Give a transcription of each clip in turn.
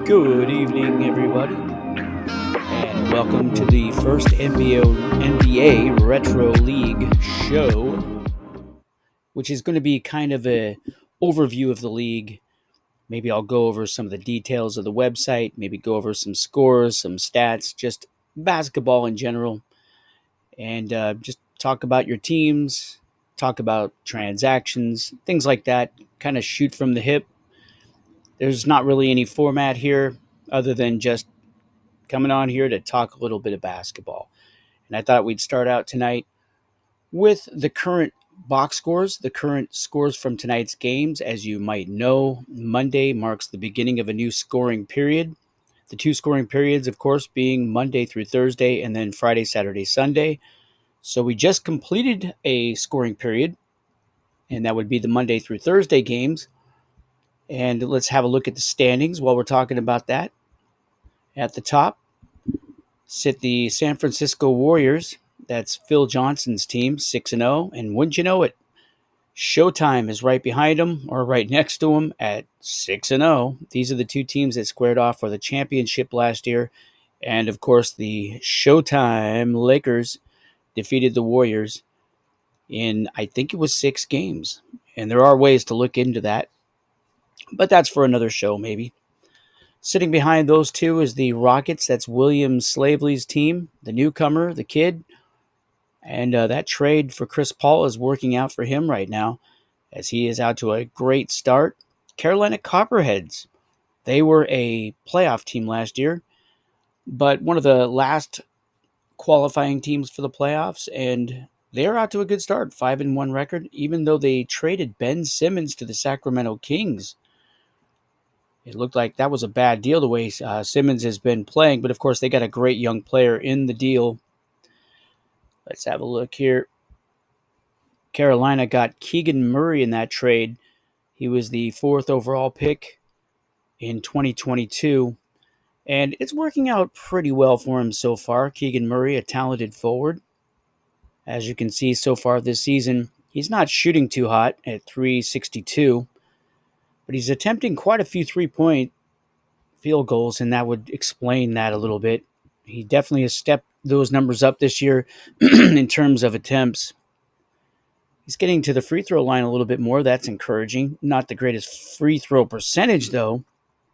Good evening, everybody, and welcome to the first NBA Retro League show, which is going to be kind of a overview of the league. Maybe I'll go over some of the details of the website, maybe go over some scores, some stats, just basketball in general, and just talk about your teams, talk about transactions, things like that. Kind of shoot from the hip. There's not really any format here other than just coming on here to talk a little bit of basketball. And I thought we'd start out tonight with the current box scores, the current scores from tonight's games. As you might know, Monday marks the beginning of a new scoring period. The two scoring periods, of course, being Monday through Thursday and then Friday, Saturday, Sunday. So we just completed a scoring period, and that would be the Monday through Thursday games. And let's have a look at the standings while we're talking about that. At the top, sit the San Francisco Warriors. That's Phil Johnson's team, 6-0. And wouldn't you know it, Showtime is right behind them or right next to them at 6-0. These are the two teams that squared off for the championship last year. And of course, the Showtime Lakers defeated the Warriors in, I think it was 6 games. And there are ways to look into that, but that's for another show maybe. Sitting behind those two is the Rockets. That's William Slavely's team, the newcomer, the kid. And that trade for Chris Paul is working out for him right now as he is out to a great start. Carolina Copperheads, they were a playoff team last year, but one of the last qualifying teams for the playoffs, and they're out to a good start, 5-1 record, even though they traded Ben Simmons to the Sacramento Kings. It looked like that was a bad deal the way Simmons has been playing, but of course they got a great young player in the deal. Let's have a look here. Carolina got Keegan Murray in that trade. He was the 4th overall pick in 2022, and it's working out pretty well for him so far. Keegan Murray, a talented forward. As you can see so far this season, he's not shooting too hot at 362, but he's attempting quite a few three-point field goals, and that would explain that a little bit. He definitely has stepped those numbers up this year in terms of attempts. He's getting to the free throw line a little bit more. That's encouraging. Not the greatest free throw percentage, though.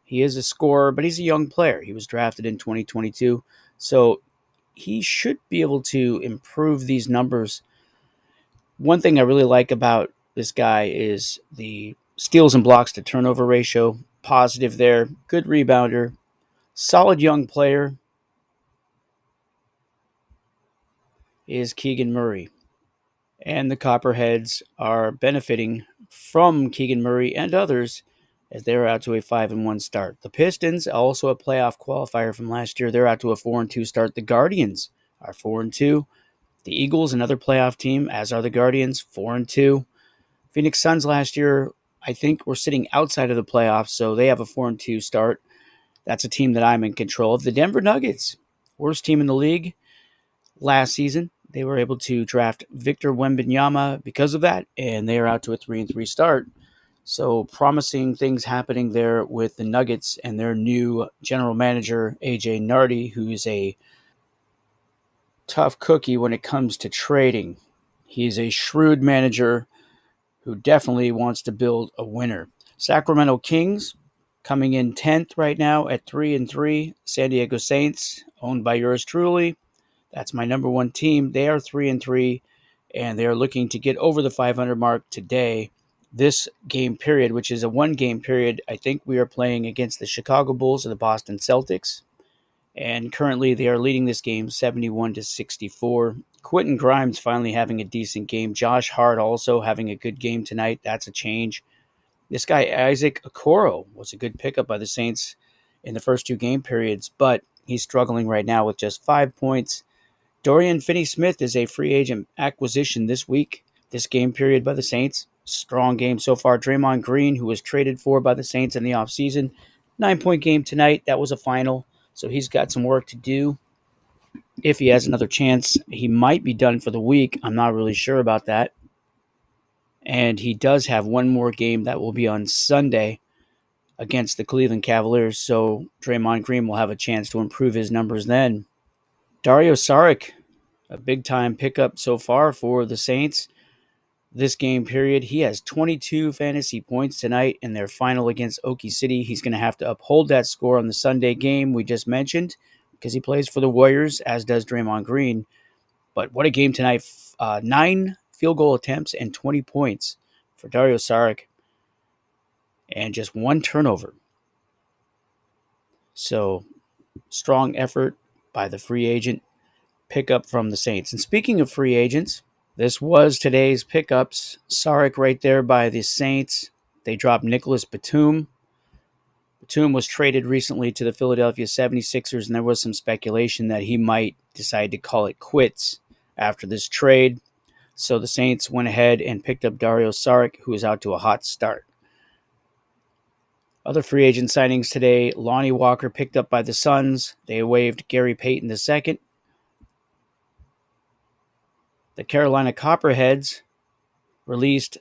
He is a scorer, but he's a young player. He was drafted in 2022, so he should be able to improve these numbers. One thing I really like about this guy is the steals and blocks to turnover ratio. Positive there. Good rebounder. Solid young player is Keegan Murray. And the Copperheads are benefiting from Keegan Murray and others as they're out to a 5-1 start. The Pistons, also a playoff qualifier from last year, they're out to a 4-2 start. The Guardians are 4-2. The Eagles, another playoff team, as are the Guardians, 4-2. Phoenix Suns last year, I think, were sitting outside of the playoffs, so they have a 4-2 start. That's a team that I'm in control of. The Denver Nuggets, worst team in the league last season. They were able to draft Victor Wembanyama because of that, and they are out to a 3-3 start. So promising things happening there with the Nuggets and their new general manager, AJ Nardi, who is a tough cookie when it comes to trading. He's a shrewd manager who definitely wants to build a winner. Sacramento Kings coming in 10th right now at 3-3. San Diego Saints, owned by yours truly. That's my number one team. They are 3-3, and they are looking to get over the 500 mark today. This game period, which is a one-game period, I think we are playing against the Chicago Bulls and the Boston Celtics. And currently they are leading this game 71-64. Quentin Grimes finally having a decent game. Josh Hart also having a good game tonight. That's a change. This guy, Isaac Okoro, was a good pickup by the Saints in the first two game periods, but he's struggling right now with just 5 points. Dorian Finney-Smith is a free agent acquisition this week, this game period by the Saints. Strong game so far. Draymond Green, who was traded for by the Saints in the offseason, 9-point game tonight. That was a final, so he's got some work to do. If he has another chance, he might be done for the week. I'm not really sure about that. And he does have one more game that will be on Sunday against the Cleveland Cavaliers, so Draymond Green will have a chance to improve his numbers then. Dario Saric, a big-time pickup so far for the Saints. This game period, he has 22 fantasy points tonight in their final against Okie City. He's going to have to uphold that score on the Sunday game we just mentioned because he plays for the Warriors, as does Draymond Green. But what a game tonight. 9 field goal attempts and 20 points for Dario Saric and just 1 turnover. So, strong effort by the free agent pickup from the Saints. And speaking of free agents, this was today's pickups. Saric right there by the Saints. They dropped Nicholas Batum. Batum was traded recently to the Philadelphia 76ers, and there was some speculation that he might decide to call it quits after this trade. So the Saints went ahead and picked up Dario Saric, who is out to a hot start. Other free agent signings today, Lonnie Walker picked up by the Suns. They waived Gary Payton II. The Carolina Copperheads released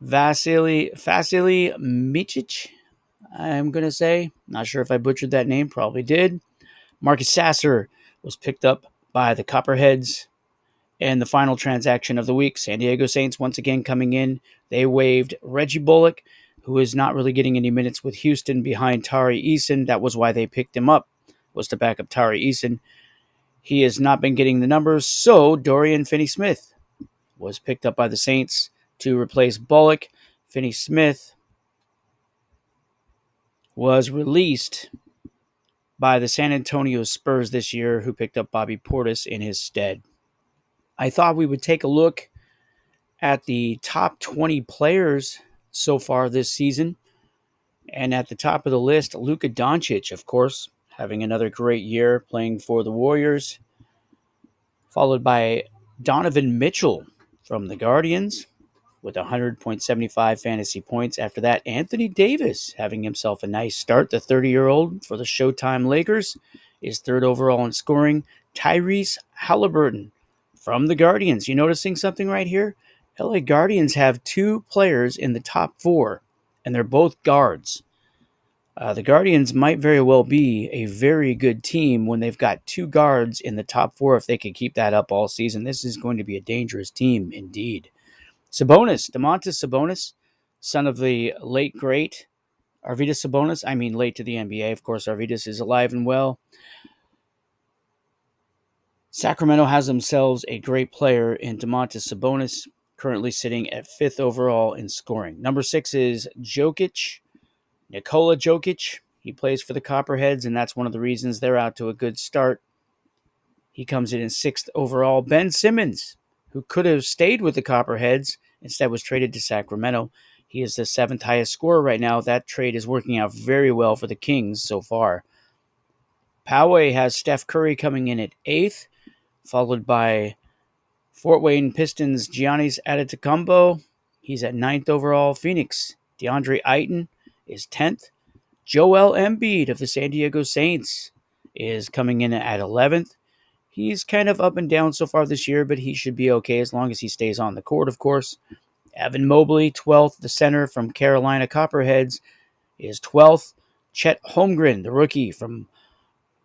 Vasily Micic, I'm going to say. Not sure if I butchered that name, probably did. Marcus Sasser was picked up by the Copperheads. And the final transaction of the week, San Diego Saints once again coming in. They waived Reggie Bullock, who is not really getting any minutes with Houston behind Tari Eason. That was why they picked him up, was to back up Tari Eason. He has not been getting the numbers, so Dorian Finney-Smith was picked up by the Saints to replace Bullock. Finney-Smith was released by the San Antonio Spurs this year, who picked up Bobby Portis in his stead. I thought we would take a look at the top 20 players so far this season. And at the top of the list, Luka Doncic, of course, having another great year playing for the Warriors, followed by Donovan Mitchell from the Guardians with 100.75 fantasy points. After that, Anthony Davis having himself a nice start. The 30-year-old for the Showtime Lakers is third overall in scoring. Tyrese Halliburton from the Guardians. You noticing something right here? LA Guardians have 2 players in the top 4, and they're both guards. The Guardians might very well be a very good team when they've got 2 guards in the top 4. If they can keep that up all season, this is going to be a dangerous team indeed. Domantas Sabonis, son of the late, great Arvydas Sabonis. I mean, late to the NBA. Of course, Arvydas is alive and well. Sacramento has themselves a great player in Domantas Sabonis, currently sitting at 5th overall in scoring. Number 6 is Nikola Jokic. He plays for the Copperheads, and that's one of the reasons they're out to a good start. He comes in 6th overall. Ben Simmons, who could have stayed with the Copperheads, instead was traded to Sacramento. He is the 7th highest scorer right now. That trade is working out very well for the Kings so far. Poway has Steph Curry coming in at 8th, followed by Fort Wayne Pistons' Giannis Antetokounmpo. He's at 9th overall. Phoenix, DeAndre Ayton is 10th. Joel Embiid of the San Diego Saints is coming in at 11th. He's kind of up and down so far this year, but he should be okay as long as he stays on the court, of course. Evan Mobley, 12th. The center from Carolina Copperheads is 12th. Chet Holmgren, the rookie from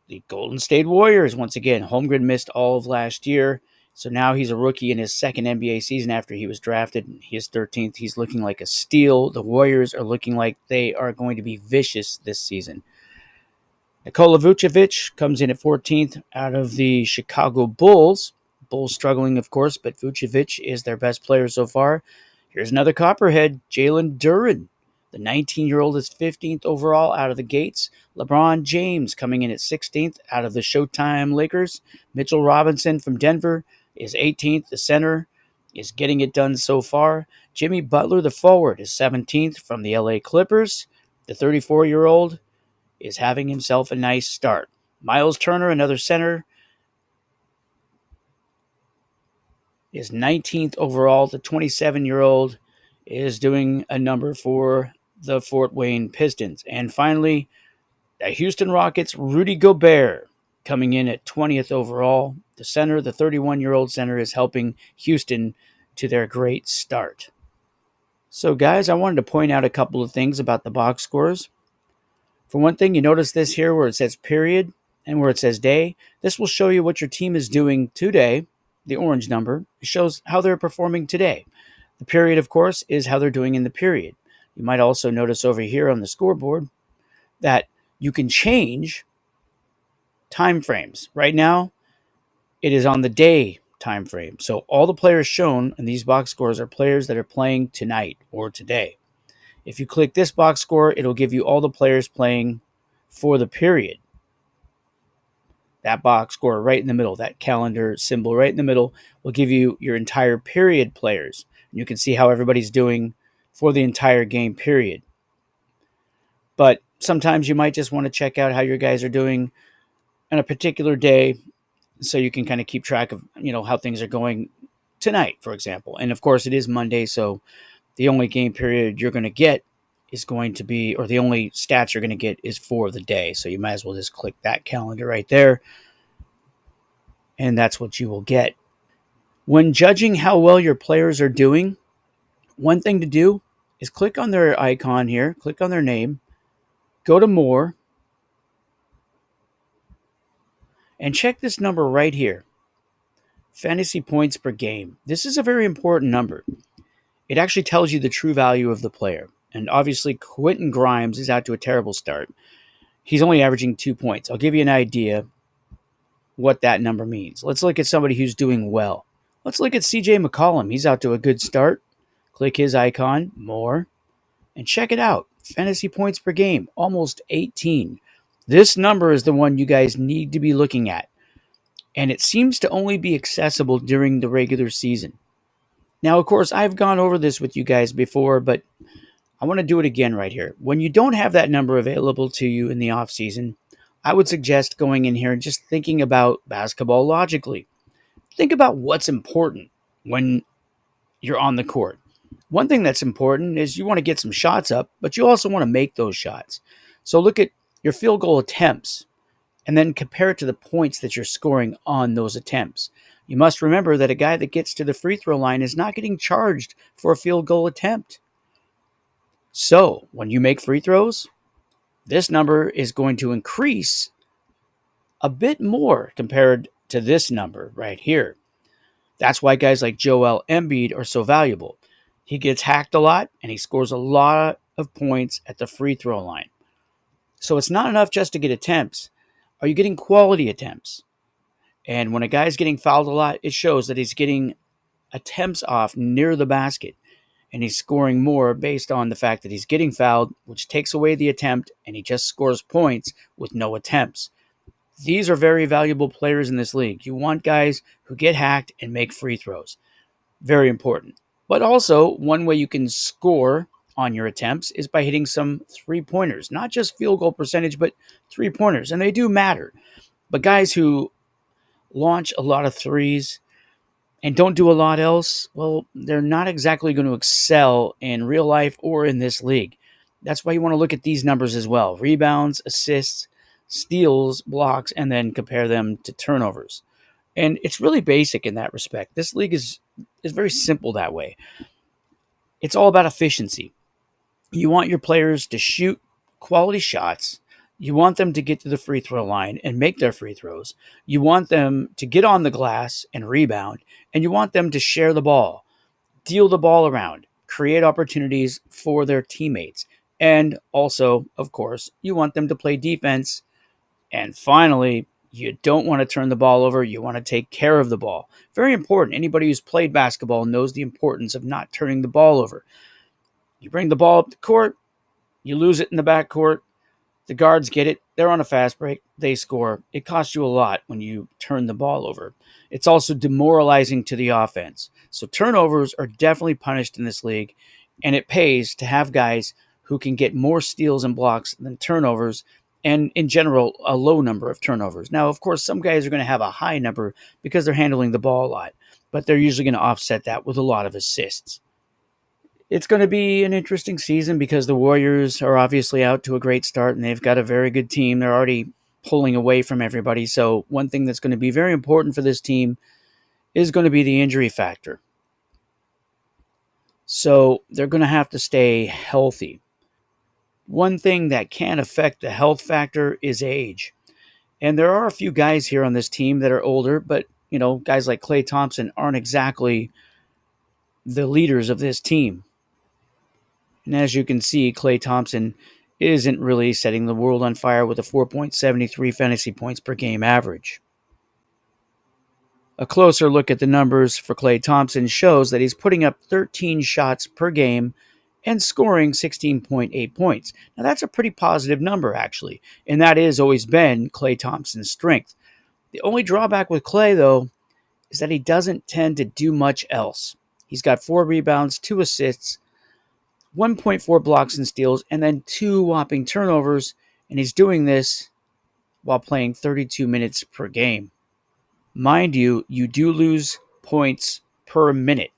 the Golden State Warriors. Once again, Holmgren missed all of last year, so now he's a rookie in his second NBA season after he was drafted. He is 13th. He's looking like a steal. The Warriors are looking like they are going to be vicious this season. Nikola Vucevic comes in at 14th out of the Chicago Bulls. Bulls struggling, of course, but Vucevic is their best player so far. Here's another Copperhead, Jalen Duren. The 19-year-old is 15th overall out of the gates. LeBron James coming in at 16th out of the Showtime Lakers. Mitchell Robinson from Denver is 18th. The center is getting it done so far. Jimmy Butler, the forward, is 17th from the LA Clippers. The 34-year-old is having himself a nice start. Miles Turner, another center, is 19th overall. The 27-year-old is doing a number for the Fort Wayne Pistons. And finally, the Houston Rockets' Rudy Gobert coming in at 20th overall. The center, the 31-year-old center, is helping Houston to their great start. So, guys, I wanted to point out a couple of things about the box scores. For one thing, you notice this here where it says period and where it says day. This will show you what your team is doing today. The orange number shows how they're performing today. The period, of course, is how they're doing in the period. You might also notice over here on the scoreboard that you can change time frames. Right now, it is on the day time frame. So all the players shown in these box scores are players that are playing tonight or today. If you click this box score, it'll give you all the players playing for the period. That box score right in the middle, that calendar symbol right in the middle, will give you your entire period players. And you can see how everybody's doing for the entire game period. But sometimes you might just want to check out how your guys are doing on a particular day so you can kind of keep track of, how things are going tonight, for example. And of course, it is Monday, so the only game period you're going to get is going to be, or the only stats you're going to get is for the day. So you might as well just click that calendar right there, and that's what you will get. When judging how well your players are doing, one thing to do is click on their icon here, click on their name, go to more, and check this number right here, fantasy points per game. This is a very important number. It actually tells you the true value of the player. And obviously, Quentin Grimes is out to a terrible start. He's only averaging 2 points. I'll give you an idea what that number means. Let's look at somebody who's doing well. Let's look at CJ McCollum. He's out to a good start. Click his icon, more, and check it out. Fantasy points per game, almost 18. This number is the one you guys need to be looking at. And it seems to only be accessible during the regular season. Now, of course, I've gone over this with you guys before, but I want to do it again right here. When you don't have that number available to you in the off season, I would suggest going in here and just thinking about basketball logically. Think about what's important when you're on the court. One thing that's important is you want to get some shots up, but you also want to make those shots. So look at your field goal attempts and then compare it to the points that you're scoring on those attempts. You must remember that a guy that gets to the free throw line is not getting charged for a field goal attempt. So when you make free throws, this number is going to increase a bit more compared to this number right here. That's why guys like Joel Embiid are so valuable. He gets hacked a lot and he scores a lot of points at the free throw line. So it's not enough just to get attempts. Are you getting quality attempts? And when a guy's getting fouled a lot, it shows that he's getting attempts off near the basket. And he's scoring more based on the fact that he's getting fouled, which takes away the attempt, and he just scores points with no attempts. These are very valuable players in this league. You want guys who get hacked and make free throws. Very important. But also, one way you can score on your attempts is by hitting some three-pointers. Not just field goal percentage, but three-pointers. And they do matter. But guys who launch a lot of threes and don't do a lot else, well, they're not exactly going to excel in real life or in this league. That's why you want to look at these numbers as well. Rebounds, assists, steals, blocks, and then compare them to turnovers. And it's really basic in that respect. This league is very simple that way. It's all about efficiency. You want your players to shoot quality shots. You want them to get to the free throw line and make their free throws. You want them to get on the glass and rebound. And you want them to share the ball, deal the ball around, create opportunities for their teammates. And also, of course, you want them to play defense. And finally, you don't want to turn the ball over. You want to take care of the ball. Very important. Anybody who's played basketball knows the importance of not turning the ball over. You bring the ball up the court, you lose it in the backcourt. The guards get it. They're on a fast break. They score. It costs you a lot when you turn the ball over. It's also demoralizing to the offense. So turnovers are definitely punished in this league, and it pays to have guys who can get more steals and blocks than turnovers, and in general, a low number of turnovers. Now, of course, some guys are going to have a high number because they're handling the ball a lot, but they're usually going to offset that with a lot of assists. It's going to be an interesting season because the Warriors are obviously out to a great start and they've got a very good team. They're already pulling away from everybody. So one thing that's going to be very important for this team is going to be the injury factor. So they're going to have to stay healthy. One thing that can affect the health factor is age. And there are a few guys here on this team that are older, but guys like Klay Thompson aren't exactly the leaders of this team. And as you can see, Klay Thompson isn't really setting the world on fire with a 4.73 fantasy points per game average. A closer look at the numbers for Klay Thompson shows that he's putting up 13 shots per game and scoring 16.8 points. Now, that's a pretty positive number, actually, and that has always been Klay Thompson's strength. The only drawback with Klay, though, is that he doesn't tend to do much else. He's got 4 rebounds, 2 assists, 1.4 blocks and steals, and then 2 whopping turnovers, and he's doing this while playing 32 minutes per game. Mind you, you do lose points per minute.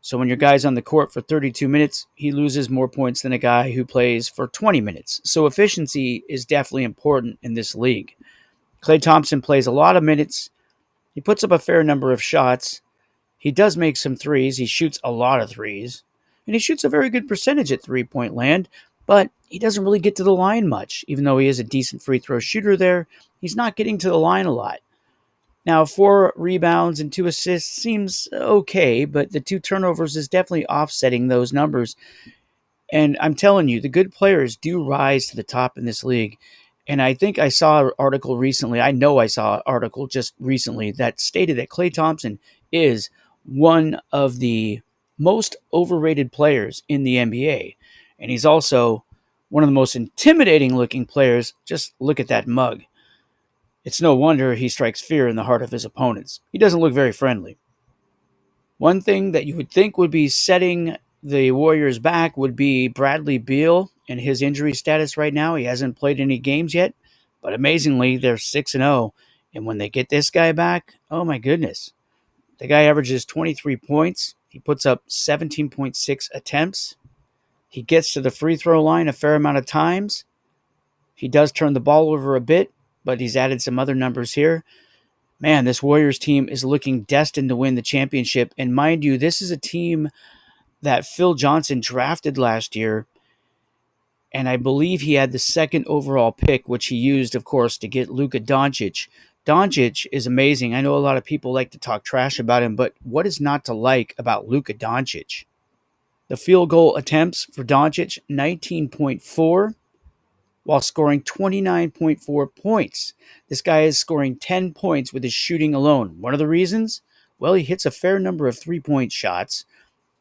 So when your guy's on the court for 32 minutes, he loses more points than a guy who plays for 20 minutes. So efficiency is definitely important in this league. Klay Thompson plays a lot of minutes. He puts up a fair number of shots. He does make some threes. He shoots a lot of threes. And he shoots a very good percentage at three-point land, but he doesn't really get to the line much. Even though he is a decent free throw shooter there, he's not getting to the line a lot. Now, 4 rebounds and 2 assists seems okay, but the 2 turnovers is definitely offsetting those numbers. And I'm telling you, the good players do rise to the top in this league. And I think I saw an article recently. I know I saw an article just recently that stated that Klay Thompson is one of the most overrated players in the NBA. And he's also one of the most intimidating looking players. Just look at that mug. It's no wonder he strikes fear in the heart of his opponents. He doesn't look very friendly. One thing that you would think would be setting the Warriors back would be Bradley Beal and his injury status right now. He hasn't played any games yet, but amazingly, they're 6-0. And when they get this guy back, oh my goodness. The guy averages 23 points. He puts up 17.6 attempts. He gets to the free throw line a fair amount of times. He does turn the ball over a bit, but he's added some other numbers here. Man, this Warriors team is looking destined to win the championship. And mind you, this is a team that Phil Johnson drafted last year. And I believe he had the second overall pick, which he used, of course, to get Luka Doncic. Doncic is amazing. I know a lot of people like to talk trash about him, but what is not to like about Luka Doncic? The field goal attempts for Doncic, 19.4. While scoring 29.4 points. This guy is scoring 10 points with his shooting alone. One of the reasons? Well, he hits a fair number of three-point shots,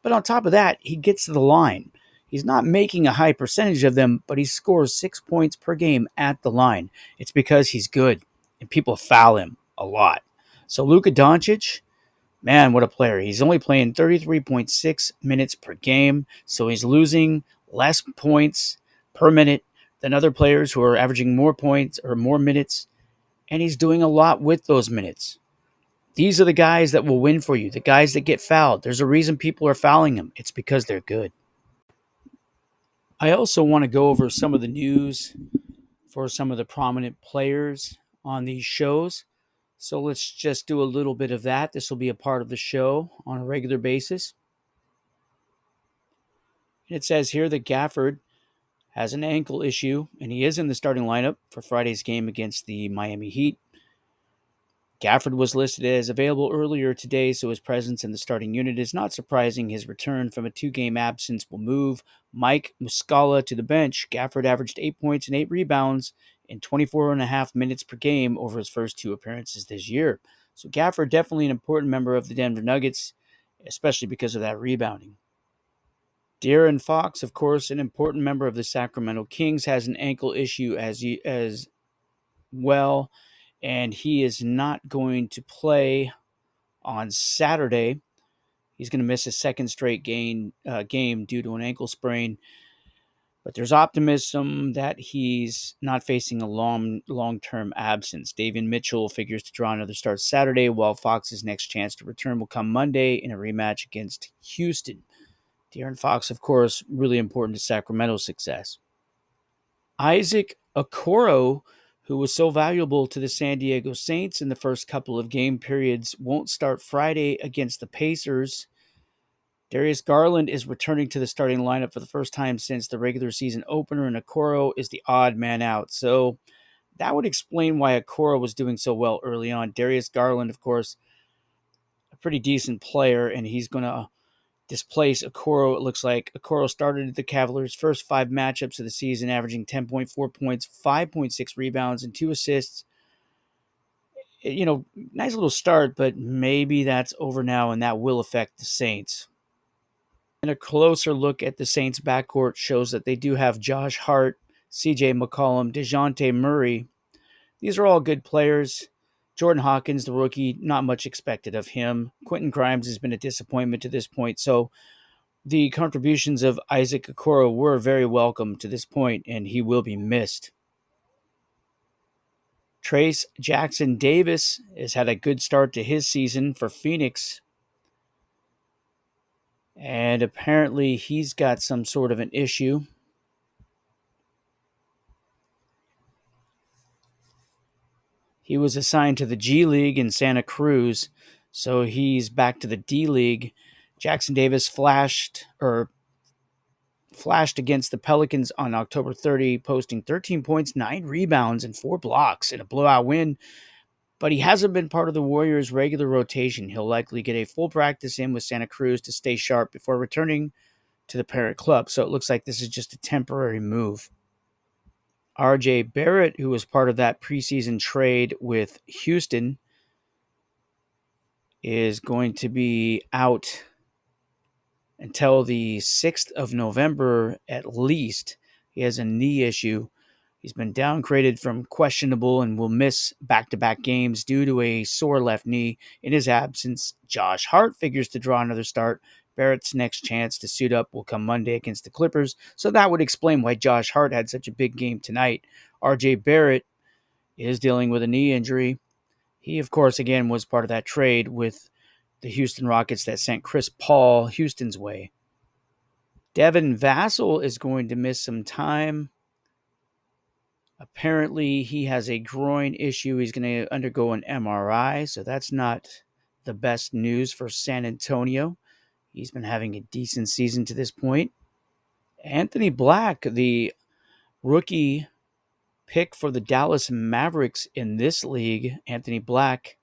but on top of that, he gets to the line. He's not making a high percentage of them, but he scores 6 points per game at the line. It's because he's good, and people foul him a lot. So Luka Doncic, man, what a player. He's only playing 33.6 minutes per game, so he's losing less points per minute than other players who are averaging more points or more minutes, and he's doing a lot with those minutes. These are the guys that will win for you, the guys that get fouled. There's a reason people are fouling them. It's because they're good. I also want to go over some of the news for some of the prominent players on these shows. So let's just do a little bit of that. This will be a part of the show on a regular basis. And it says here that Gafford has an ankle issue, and he is in the starting lineup for Friday's game against the Miami Heat. Gafford was listed as available earlier today, so his presence in the starting unit is not surprising. His return from a 2-game absence will move Mike Muscala to the bench. Gafford averaged 8 points and 8 rebounds in 24.5 minutes per game over his first 2 appearances this year. So Gafford definitely an important member of the Denver Nuggets, especially because of that rebounding. De'Aaron Fox, of course, an important member of the Sacramento Kings, has an ankle issue as well, and he is not going to play on Saturday. He's going to miss his second straight game due to an ankle sprain. But there's optimism that he's not facing a long-term absence. Davion Mitchell figures to draw another start Saturday, while Fox's next chance to return will come Monday in a rematch against Houston. De'Aaron Fox, of course, really important to Sacramento's success. Isaac Okoro, who was so valuable to the San Diego Saints in the first couple of game periods, won't start Friday against the Pacers. Darius Garland is returning to the starting lineup for the first time since the regular season opener, and Okoro is the odd man out. So that would explain why Okoro was doing so well early on. Darius Garland, of course, a pretty decent player, and he's going to displace Okoro. It looks like Okoro started the Cavaliers' first 5 matchups of the season, averaging 10.4 points, 5.6 rebounds, and 2 assists. Nice little start, but maybe that's over now, and that will affect the Saints. And a closer look at the Saints' backcourt shows that they do have Josh Hart, CJ McCollum, DeJounte Murray. These are all good players. Jordan Hawkins, the rookie, not much expected of him. Quentin Grimes has been a disappointment to this point. So the contributions of Isaac Okoro were very welcome to this point, and he will be missed. Trace Jackson Davis has had a good start to his season for Phoenix. And apparently he's got some sort of an issue. He was assigned to the G League in Santa Cruz, so he's back to the D League. Jackson Davis flashed against the Pelicans on October 30, posting 13 points, 9 rebounds, and 4 blocks in a blowout win. But he hasn't been part of the Warriors' regular rotation. He'll likely get a full practice in with Santa Cruz to stay sharp before returning to the parent club. So it looks like this is just a temporary move. RJ Barrett, who was part of that preseason trade with Houston, is going to be out until the 6th of November at least. He has a knee issue. He's been downgraded from questionable and will miss back-to-back games due to a sore left knee. In his absence, Josh Hart figures to draw another start. Barrett's next chance to suit up will come Monday against the Clippers, so that would explain why Josh Hart had such a big game tonight. RJ Barrett is dealing with a knee injury. He, of course, again, was part of that trade with the Houston Rockets that sent Chris Paul Houston's way. Devin Vassell is going to miss some time. Apparently, he has a groin issue. He's going to undergo an MRI, so that's not the best news for San Antonio. He's been having a decent season to this point. Anthony Black, the rookie pick for the Dallas Mavericks in this league, Anthony Black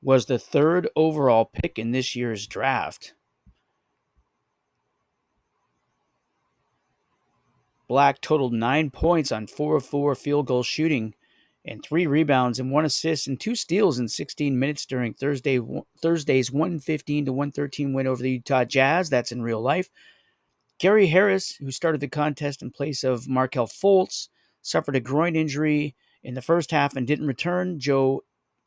was the 3rd overall pick in this year's draft. Black totaled 9 points on 4 of 4 field goal shooting and 3 rebounds and 1 assist and 2 steals in 16 minutes during Thursday's 115 to 113 win over the Utah Jazz. That's in real life. Gary Harris, who started the contest in place of Markelle Fultz, suffered a groin injury in the first half and didn't return. Joe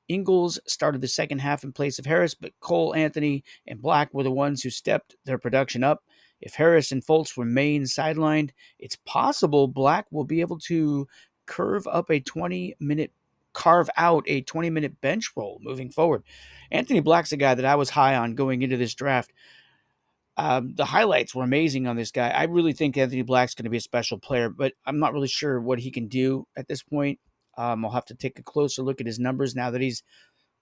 Ingles started the second half in place of Harris, but Cole Anthony and Black were the ones who stepped their production up. If Harris and Fultz remain sidelined, it's possible Black will be able to carve out a 20-minute bench role moving forward. Anthony Black's a guy that I was high on going into this draft. The highlights were amazing on this guy. I really think Anthony Black's going to be a special player, but I'm not really sure what he can do at this point. I'll have to take a closer look at his numbers now that he's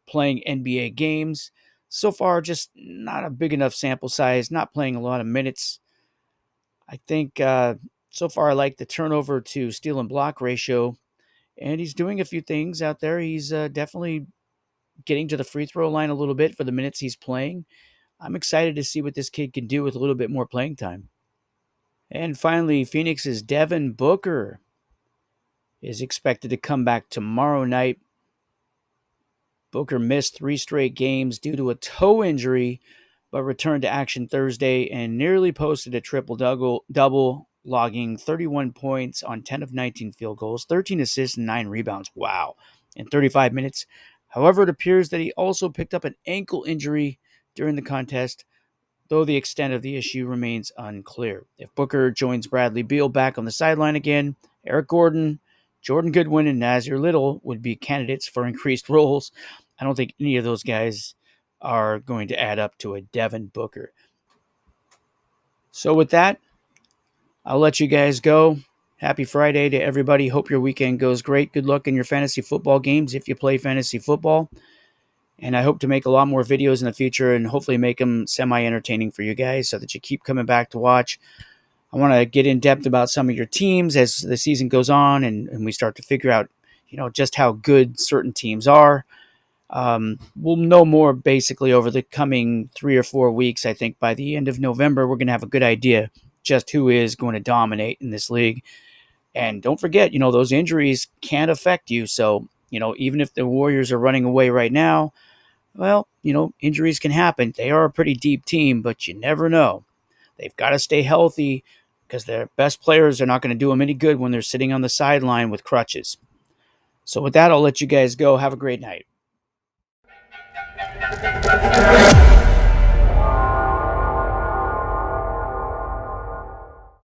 playing NBA games. So far, just not a big enough sample size, not playing a lot of minutes. I think so far I like the turnover to steal and block ratio, and he's doing a few things out there. He's definitely getting to the free throw line a little bit for the minutes he's playing. I'm excited to see what this kid can do with a little bit more playing time. And finally, Phoenix's Devin Booker is expected to come back tomorrow night. Booker missed 3 straight games due to a toe injury, but returned to action Thursday and nearly posted a triple-double, logging 31 points on 10 of 19 field goals, 13 assists, and 9 rebounds. Wow. In 35 minutes. However, it appears that he also picked up an ankle injury during the contest, though the extent of the issue remains unclear. If Booker joins Bradley Beal back on the sideline again, Eric Gordon, Jordan Goodwin, and Nasir Little would be candidates for increased roles. I don't think any of those guys are going to add up to a Devin Booker. So with that, I'll let you guys go. Happy Friday to everybody. Hope your weekend goes great. Good luck in your fantasy football games if you play fantasy football. And I hope to make a lot more videos in the future and hopefully make them semi-entertaining for you guys so that you keep coming back to watch. I want to get in depth about some of your teams as the season goes on and we start to figure out, just how good certain teams are. We'll know more basically over the coming 3 or 4 weeks. I think by the end of November, we're going to have a good idea just who is going to dominate in this league. And don't forget, those injuries can affect you. So, even if the Warriors are running away right now, well, injuries can happen. They are a pretty deep team, but you never know. They've got to stay healthy because their best players are not going to do them any good when they're sitting on the sideline with crutches. So, with that, I'll let you guys go. Have a great night.